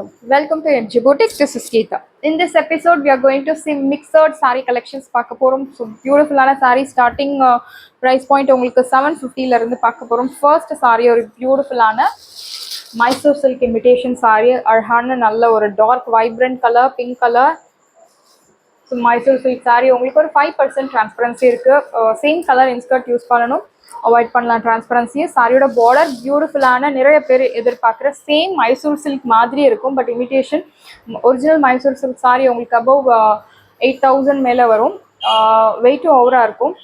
all, welcome to NG Boutique. This is Geeta. In this episode, we are going to see mixed saree collections. So beautiful saree starting price point உங்களுக்கு 750 ல இருந்து பார்க்க போறோம். First saree ஒரு beautiful Mysore silk imitation saree. அழகான நல்ல ஒரு dark vibrant color, pink color. So Mysore silk saree உங்களுக்கு ஒரு 5% transparency இருக்கு. Same color insert யூஸ் பண்ணனும். அவாய்ட் பண்ணலாம் டிரான்ஸ்பரன்சி. சாரியோட பார்டர் பியூட்டிஃபுல்லான, நிறைய பேர் எதிர்பார்க்குற சேம் மைசூர் சில்க் மாதிரி இருக்கும். But imitation original Mysore silk sorry உங்களுக்கு அபவ் 8000 மேலே வரும். வெயிட்டும் ஓவராக இருக்கும்.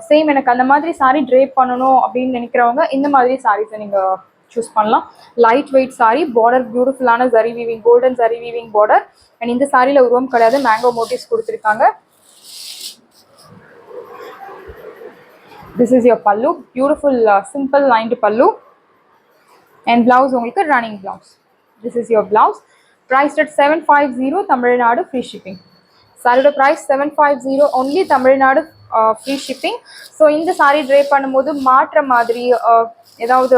சேம் எனக்கு அந்த மாதிரி சாரி ட்ரேப் பண்ணணும் அப்படின்னு நினைக்கிறவங்க இந்த மாதிரி சாரீஸை நீங்கள் சூஸ் பண்ணலாம். லைட் வெயிட் சாரி, பார்டர் பியூட்டிஃபுல்லான zari weaving, golden zari weaving border. And இந்த சாரியில் உருவம் கிடையாது, மேங்கோ மோட்டிவ்ஸ் கொடுத்துருக்காங்க. This is your pallu, beautiful simple lined pallu, and blouse உங்களுக்கு running blouse. This is your blouse, priced at 750 Tamil Nadu, free shipping. Saree price 750 only Tamil Nadu, free shipping. So இந்த saree drape பண்ணும்போது மாற்ற மாதிரி ஏதாவது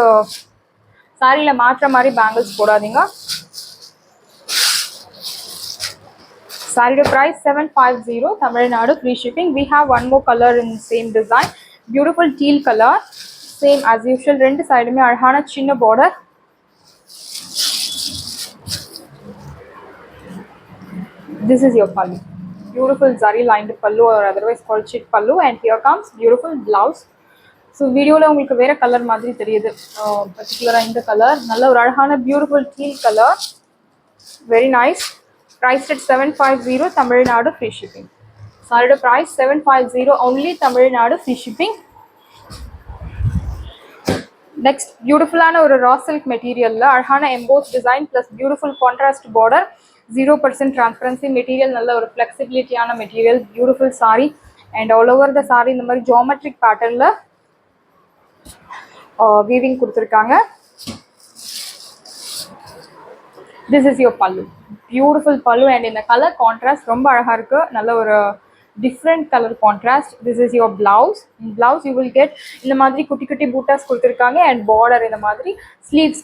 சாரியில மாற்ற மாதிரி bangles போடாதீங்க. Saree price 750 Tamil Nadu, free shipping. We have one more color in same design. Beautiful teal color, same as usual. ரெண்டு சைடுமே அழகான சின்ன border. This is your pallu, beautiful zari lined pallu or otherwise called chit pallu, and here comes beautiful blouse. So வீடியோல உங்களுக்கு வேற colour மாதிரி தெரியுது, பர்టిక్యులரா இந்த கலர் நல்ல ஒரு அழகான beautiful teal color, very nice. Priced at 750 Tamil Nadu, free shipping. Saree price 750 only Tamil Nadu, free shipping. Next beautiful ஒரு raw silk material ல அழகான embossed design plus beautiful contrast border, 0% transparency material, நல்ல ஒரு flexibility ஆன material, beautiful saree. And all over the saree இந்த மாதிரி geometric pattern ல weaving கொடுத்திருக்காங்க. This is your pallu, beautiful pallu, and in the color contrast ரொம்ப அழகா இருக்கு, நல்ல ஒரு different color contrast. This is your blouse. In blouse you will get இந்த மாதிரி குட்டி குட்டி பூட்டாஸ் கொடுத்திருக்காங்க, and border இந்த மாதிரி sleeves,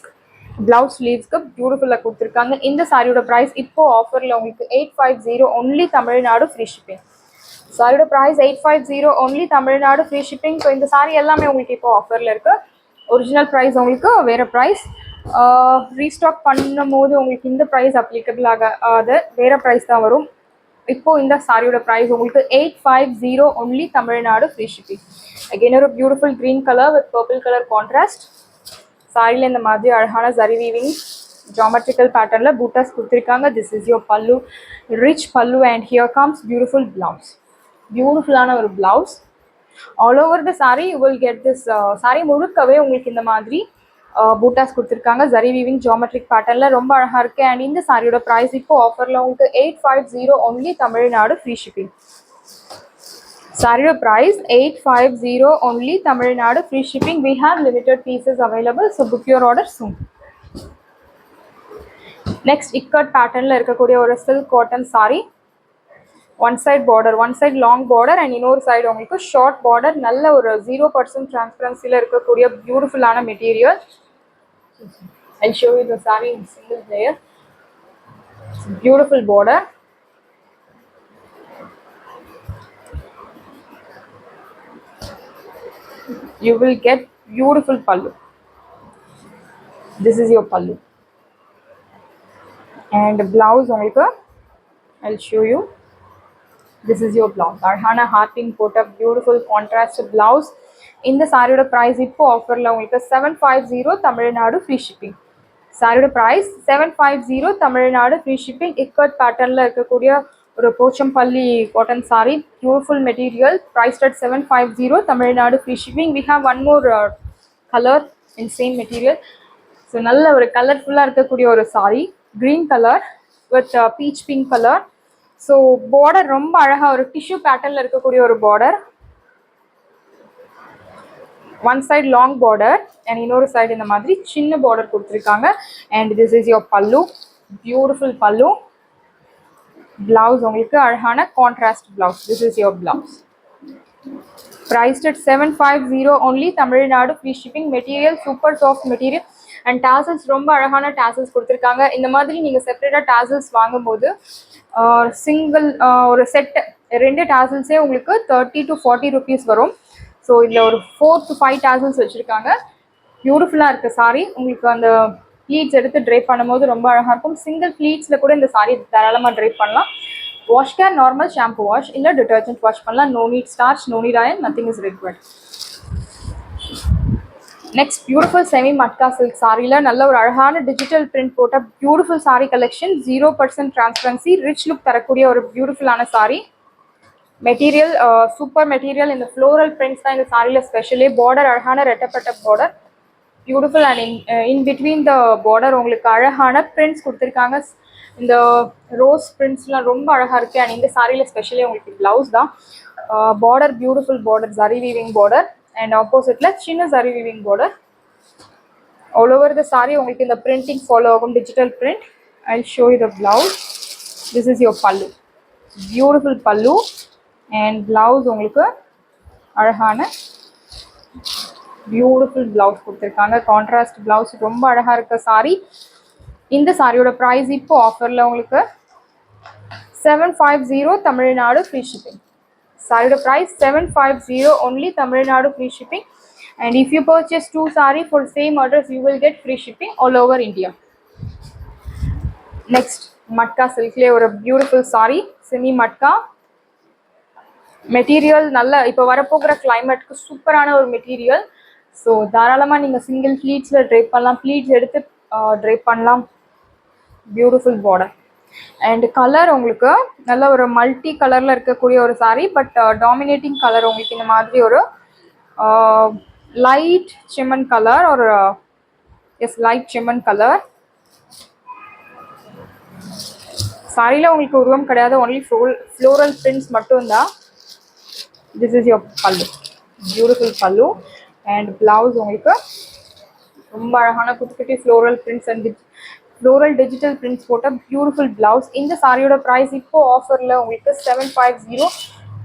blouse sleeves க்கு beautiful-ஆ கொடுத்திருக்காங்க. இந்த சாரியோட price இப்போ ஆஃபர்ல உங்களுக்கு 850 only Tamil Nadu, free shipping. சாரியோட price 850 only Tamil Nadu, free shipping. So இந்த சாரி எல்லாமே உங்களுக்கு இப்போ ஆஃபர்ல இருக்கு. ஒரிஜினல் ப்ரைஸ் உங்களுக்கு வேற ப்ரைஸ், ரீஸ்டாக் பண்ணும் போது உங்களுக்கு இந்த ப்ரைஸ் அப்ளிகபிள் ஆகாது, வேற ப்ரைஸ் தான் வரும். இப்போ இந்த சாரியோட பிரைஸ் உங்களுக்கு 850 only Tamil Nadu, free shipping. Again ஒரு beautiful green color with purple color contrast. சாரியில இந்த மாதிரி அழகான zari weaving geometrical pattern ல பூட்டாஸ் கொடுத்திருக்காங்க. This is your pallu, rich pallu, and here comes beautiful blouse. Beautiful ஆன ஒரு blouse. All over the saree you will get this saree முழுக்கவே உங்களுக்கு இந்த மாதிரி பூட்டாஸ் கொடுத்திருக்காங்க. ஜரி வீவிங் ஜியோமெட்ரிக் பேட்டர்ன்ல ரொம்ப அழகா இருக்கு. அண்ட் இந்த சாரியோட பிரைஸ் இப்போ ஆஃபர்ல உங்களுக்கு 850 only Tamil Nadu, free shipping. சாரியோட price 850 only Tamil Nadu, free shipping. We have limited pieces available, so book your order soon. Next ikat பேட்டர்ன்ல இருக்கக்கூடிய ஒரு silk cotton saree, one side border, one side long border, and இன்னொரு side உங்களுக்கு short border, நல்ல ஒரு 0% transparency-ல இருக்கக்கூடிய beautiful-ஆன material. I'll show you the saree in single layer. Beautiful border, you will get beautiful pallu. This is your pallu, and blouse உங்களுக்கு I'll show you. This is your blouse, அழகான Harding போட்ட beautiful contrast blouse. இந்த சாரியோட price இப்போ ஆஃபர்ல உங்களுக்கு 750 Tamil Nadu, free shipping. சாரியோட price 750 Tamil Nadu, free shipping. Ikat பேட்டர்ன்ல இருக்கக்கூடிய ஒரு Pochampally cotton sari, beautiful material, priced at 750 Tamil Nadu, free shipping. We have one more color in same material. So நல்ல ஒரு கலர்ஃபுல்லாக இருக்கக்கூடிய ஒரு sari, green color with peach pink color. So border ரொம்ப அழகா ஒரு டிஷ்யூ பேட்டர்ன்ல இருக்கக்கூடிய ஒரு border, one side long border and இன்னொரு சைடு இந்த மாதிரி சின்ன பார்டர் கொடுத்துருக்காங்க. And this is your pallu, beautiful pallu. Blouse உங்களுக்கு அழகான contrast blouse. This is your blouse. Priced at 750 only Tamil Nadu, free shipping. Material super soft material. And tassels ரொம்ப அழகான tassels கொடுத்துருக்காங்க. இந்த மாதிரி நீங்கள் செப்பரேட்டாக டாசல்ஸ் வாங்கும்போது சிங்கிள் ஒரு செட்டு 2 டாசல்ஸே உங்களுக்கு 30 to 40 rupees வரும். ஸோ இதில் ஒரு 4 to 5 டாசல்ஸ் வச்சுருக்காங்க. பியூட்டிஃபுல்லாக இருக்குது சாரீ. உங்களுக்கு அந்த ப்ளீட்ஸ் எடுத்து ட்ரைப் பண்ணும்போது ரொம்ப அழகாக இருக்கும். சிங்கிள் ப்ளீட்ஸில் கூட இந்த சாரீ தாராளமாக ட்ரைப் பண்ணலாம். Wash care normal shampoo wash இல்லை டிட்டர்ஜென்ட் வாஷ் பண்ணலாம். No need starch, no need iron, nothing is required. Next beautiful semi matka silk சாரியில் நல்ல ஒரு அழகான டிஜிட்டல் பிரிண்ட் போட்ட beautiful sari collection. 0% transparency, rich look தரக்கூடிய ஒரு பியூட்டிஃபுல்லான சாரீ. Material super material. இந்த ஃப்ளோரல் பிரிண்ட்ஸ் தான் இந்த சாரியில் ஸ்பெஷலி. பார்டர் அழகான ரெட்டப்பட்ட border, beautiful. And in between the border உங்களுக்கு அழகான பிரிண்ட்ஸ் கொடுத்துருக்காங்க. இந்த ரோஸ் பிரிண்ட்ஸ்லாம் ரொம்ப அழகாக இருக்குது. அண்ட் இந்த சாரியில் ஸ்பெஷலி உங்களுக்கு ப்ளவுஸ் தான். Border beautiful border, zari weaving border. And ஆப்போசிட்டில் சின்ன zari weaving border. All over the sorry உங்களுக்கு இந்த பிரிண்டிங் ஃபாலோ ஆகும், digital print. I show you the blouse. This is your பல்லு, பியூட்டிஃபுல் பல்லு. அண்ட் ப்ளவுஸ் உங்களுக்கு அழகான பியூட்டிஃபுல் ப்ளவுஸ் கொடுத்துருக்காங்க. கான்ட்ராஸ்ட் ப்ளவுஸ் ரொம்ப அழகாக இருக்க சாரீ. இந்த சாரியோட ப்ரைஸ் இப்போ ஆஃபரில் உங்களுக்கு 750 தமிழ்நாடு ஃப்ரீ ஷிப்பிங். சாரியோட price 750 only Tamil Nadu free shipping. And if you purchase 2 saree for same address you will get free shipping all over India. Next matka சில்க்லேயே ஒரு beautiful sari, semi matka material. நல்ல இப்போ வரப்போகிற கிளைமேட்க்கு சூப்பரான ஒரு மெட்டீரியல். ஸோ தாராளமாக நீங்கள் சிங்கிள் ப்ளீட்ஸில் ட்ரைப் பண்ணலாம், ப்ளீட்ஸ் எடுத்து ட்ரைப் பண்ணலாம். பியூட்டிஃபுல் பார்டர் அண்ட் கலர் உங்களுக்கு நல்ல ஒரு மல்டி கலரில் இருக்கக்கூடிய ஒரு சாரீ. பட் டாமினேட்டிங் கலர் உங்களுக்கு இந்த மாதிரி ஒரு லைட் சிமன் கலர், ஒரு லைட் சிமன் கலர். சாரியில் உங்களுக்கு உருவம் கிடையாது, ஒன்லி ஃப்ளோரல் பிரிண்ட்ஸ் மட்டும்தான். This is your pallu, beautiful pallu. And blouse உங்களுக்கு ரொம்ப அழகான குட்டி குட்டி floral prints and floral digital prints போட்ட பியூட்டிஃபுல் ப்ளவுஸ். இந்த சாரியோட ப்ரைஸ் இப்போ ஆஃபரில் உங்களுக்கு 750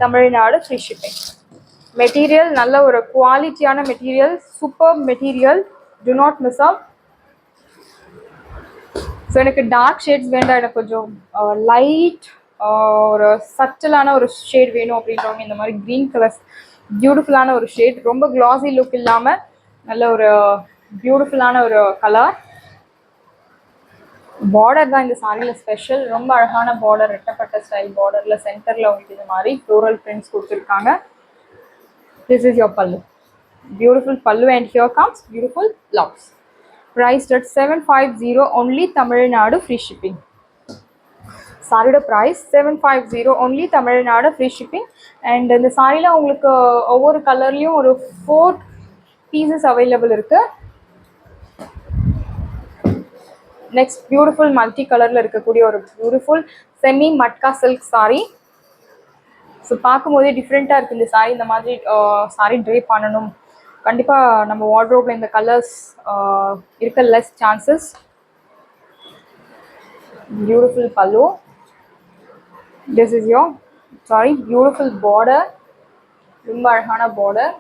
தமிழ்நாடு ஃப்ரீ ஷிப்பிங். மெட்டீரியல் நல்ல ஒரு குவாலிட்டியான material, super material, to not miss out. So எனக்கு டார்க் ஷேட்ஸ் வேண்டாம், எனக்கு கொஞ்சம் லைட் ஒரு சட்டிலான ஒரு ஷேட் வேணும் அப்படின்றவங்க இந்த மாதிரி க்ரீன் கலர்ஸ் பியூட்டிஃபுல்லான ஒரு ஷேட், ரொம்ப க்ளாஸி லுக் இல்லாமல் நல்ல ஒரு பியூட்டிஃபுல்லான ஒரு கலர். பார்டர் தான் இந்த சாரியில் ஸ்பெஷல். ரொம்ப அழகான பார்டர், ரெட்டப்பட்ட ஸ்டைல் பார்டரில் சென்டரில் உங்களுக்கு இந்த மாதிரி ஃப்ளோரல் பிரிண்ட்ஸ் கொடுத்துருக்காங்க. This is your pallu, beautiful pallu. And here comes beautiful blouse. priced at 750 only Tamil Nadu free shipping. சாரியோட price 750 only Tamil Nadu free shipping. And இந்த சாரியில் உங்களுக்கு ஒவ்வொரு கலர்லேயும் ஒரு 4 pieces அவைலபிள் இருக்குது. நெக்ஸ்ட் பியூட்டிஃபுல் மல்டி கலரில் இருக்கக்கூடிய ஒரு beautiful semi matka silk sari. So பார்க்கும்போதே டிஃப்ரெண்ட்டாக இருக்குது இந்த சாரீ. இந்த மாதிரி சாரீ ட்ரேப் பண்ணணும், கண்டிப்பாக நம்ம வார்ட்ரோப்பில் இந்த கலர்ஸ் இருக்க less chances. Beautiful pallu. This is your beautiful border, ரொம்ப அழகான border.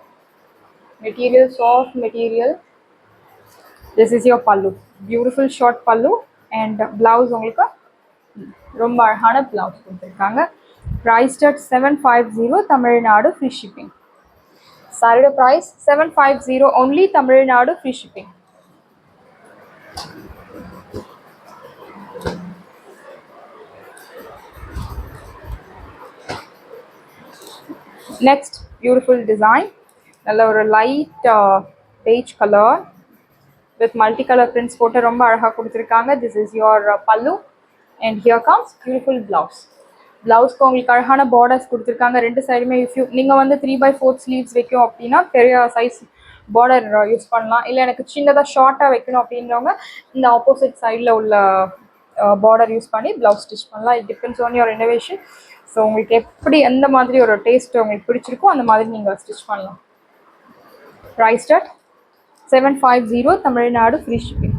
Material soft material. This is your pallu, beautiful short pallu. And blouse உங்களுக்கு ரொம்ப அழகான ப்ளவுஸ் கொடுத்துருக்காங்க. priced at 750 Tamil Nadu free shipping. சாரியோட price 750 only Tamil Nadu free shipping. Next beautiful design, நல்ல ஒரு light beige colour with multi colour prints போட்டு ரொம்ப அழகாக கொடுத்துருக்காங்க. This is your pallu. And here comes beautiful blouse. ப்ளவுஸ்க்கு உங்களுக்கு அழகான பார்டர்ஸ் கொடுத்துருக்காங்க ரெண்டு சைடுமே. இஃப் யூ நீங்கள் வந்து 3/4 ஸ்லீவ்ஸ் வைக்கும் அப்படின்னா பெரிய சைஸ் பார்டர் யூஸ் பண்ணலாம். இல்லை எனக்கு சின்னதாக ஷார்ட்டாக வைக்கணும் அப்படின்றவங்க இந்த ஆப்போசிட் சைடில் உள்ள பார்டர் யூஸ் பண்ணி ப்ளவுஸ் ஸ்டிச் பண்ணலாம். It depends on your renovation. So உங்களுக்கு எப்படி எந்த மாதிரி ஒரு டேஸ்ட் உங்களுக்கு பிடிச்சிருக்கோ அந்த மாதிரி நீங்கள் ஸ்டிச் பண்ணலாம். priced at 750 Tamil Nadu free shipping.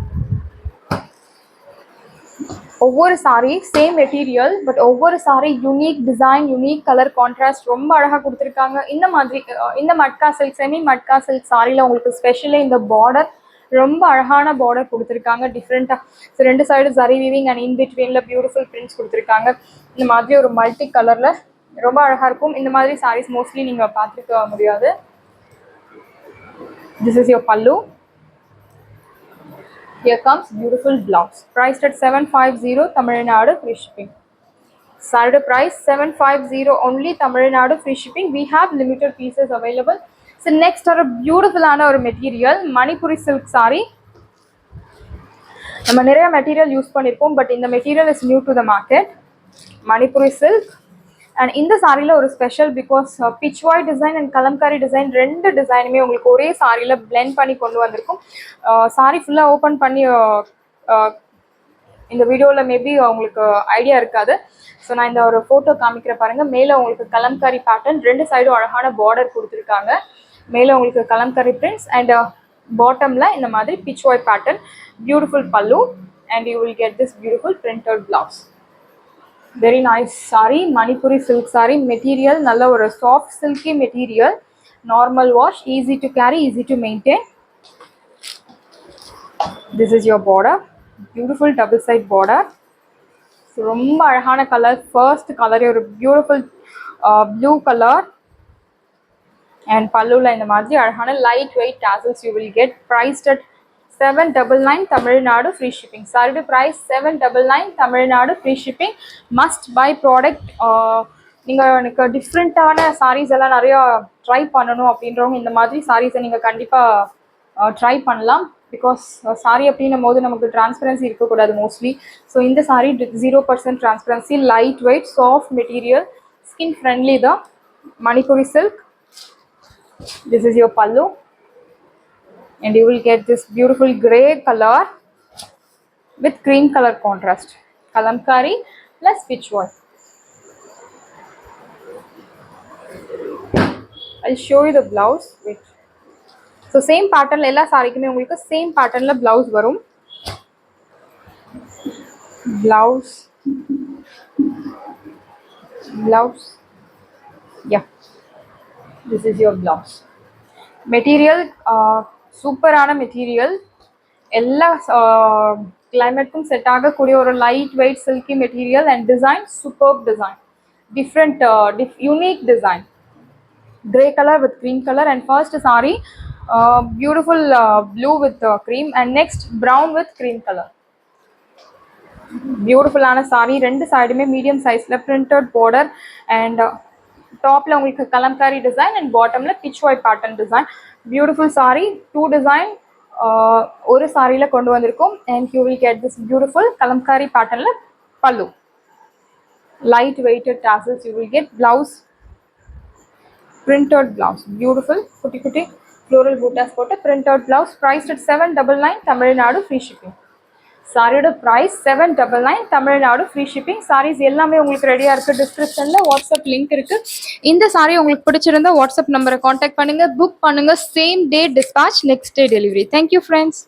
ஒவ்வொரு சாரீ சேம் மெட்டீரியல், பட் ஒவ்வொரு sari unique design, unique colour contrast ரொம்ப அழகாக கொடுத்துருக்காங்க. இந்த மாதிரி இந்த matka silk, semi matka silk சாரியில் உங்களுக்கு ஸ்பெஷலி இந்த பார்டர் ரொம்ப அழகான பார்டர் கொடுத்துருக்காங்க டிஃப்ரெண்ட்டாக. ஸோ ரெண்டு side zari weaving and in பிட்வீனில் பியூட்டிஃபுல் பிரிண்ட்ஸ் கொடுத்துருக்காங்க. இந்த மாதிரி ஒரு மல்டி கலரில் ரொம்ப அழகாக இருக்கும். இந்த மாதிரி சாரீஸ் மோஸ்ட்லி நீங்கள் பார்த்துருக்க முடியாது. திஸ் இஸ் யோர் பல்லு. Here comes beautiful blouse. Priced at 750 Tamil Nadu, free shipping. Saree price 750 only, Tamil Nadu, free shipping. We have limited pieces available. So next are a beautiful material, Manipuri silk saree. நம்ம நிறைய material use பண்ணியிருப்போம், but இந்த material is new to the market. Manipuri silk. And இந்த சாரியில் ஒரு special because pichwai design and Kalamkari design ரெண்டு டிசைனுமே உங்களுக்கு ஒரே சாரியில் பிளெண்ட் பண்ணி கொண்டு வந்திருக்கும். சாரி ஃபுல்லாக ஓப்பன் பண்ணி இந்த வீடியோவில் மேபி உங்களுக்கு ஐடியா இருக்காது. ஸோ நான் இந்த ஒரு ஃபோட்டோ காமிக்கிற பாருங்கள். மேலே உங்களுக்கு கலம்காரி பேட்டர்ன், ரெண்டு சைடும் அழகான பார்டர் கொடுத்துருக்காங்க. மேலே உங்களுக்கு கலம்காரி பிரிண்ட்ஸ் அண்ட் பாட்டமில் இந்த மாதிரி pichwai pattern, beautiful pallu, and you will get this beautiful printed blouse. Very nice saree, Manipuri silk saree. Material nalla or soft silky material, normal wash, easy to carry, easy to maintain. This is your border, beautiful double side border. So romba alahana color, first color or beautiful blue color, and pallu la indha madri alahana light weight tassels you will get. Priced at 799 Tamil Nadu, free shipping. Saree price 799 Tamil Nadu, free shipping. Must buy product. நீங்கள் எனக்கு டிஃப்ரெண்ட்டான சாரீஸ் எல்லாம் நிறையா try பண்ணணும் அப்படின்றவங்க இந்த மாதிரி சாரீஸை நீங்கள் கண்டிப்பாக ட்ரை பண்ணலாம். பிகாஸ் சாரி அப்படின்னும் போது நமக்கு டிரான்ஸ்பரன்சி இருக்கக்கூடாது மோஸ்ட்லி. ஸோ இந்த sari 0% transparency, light weight, soft material, skin friendly தான். Manipuri silk. This is your pallu. And you will get this beautiful grey color with cream color contrast, kalamkari plus pitchwood. I'll show you the blouse. Wait. So same pattern la ella saree kume ungalku same pattern la blouse varum. Blouse, yeah, this is your blouse. Material சூப்பரான material, எல்லா கிளைமேட்டுக்கும் set ஆகக்கூடிய ஒரு light weight silky material. And design superb design, different unique design. Grey colour with cream colour. And first sorry beautiful blue with cream and next brown with cream colour. பியூட்டிஃபுல்லான sorry, ரெண்டு சைடுமே medium சைஸில் printed border and டாப்பில் உங்களுக்கு Kalamkari design and பாட்டமில் Pichwai pattern design. Beautiful sari, two design ஒரு சாரியில் கொண்டு வந்திருக்கும். And you will get this beautiful Kalamkari பேட்டர்னில் pallu, light weighted tassels you will get. Blouse, printed blouse, beautiful குட்டி குட்டி ஃப்ளோரல் பூட்டாஸ் போட்டு printed blouse. Priced at 799 Tamil Nadu, free shipping. சாரியோட price 799 Tamil Nadu, free shipping. Saris எல்லாமே உங்களுக்கு ரெடியாக இருக்குது. டிஸ்கிரிப்ஷனில் வாட்ஸ்அப் லிங்க் இருக்குது. இந்த சாரி உங்களுக்கு பிடிச்சிருந்தா வாட்ஸ்அப் நம்பரை காண்டாக்ட் பண்ணுங்கள், புக் பண்ணுங்கள். Same day dispatch, next day delivery. Thank you friends.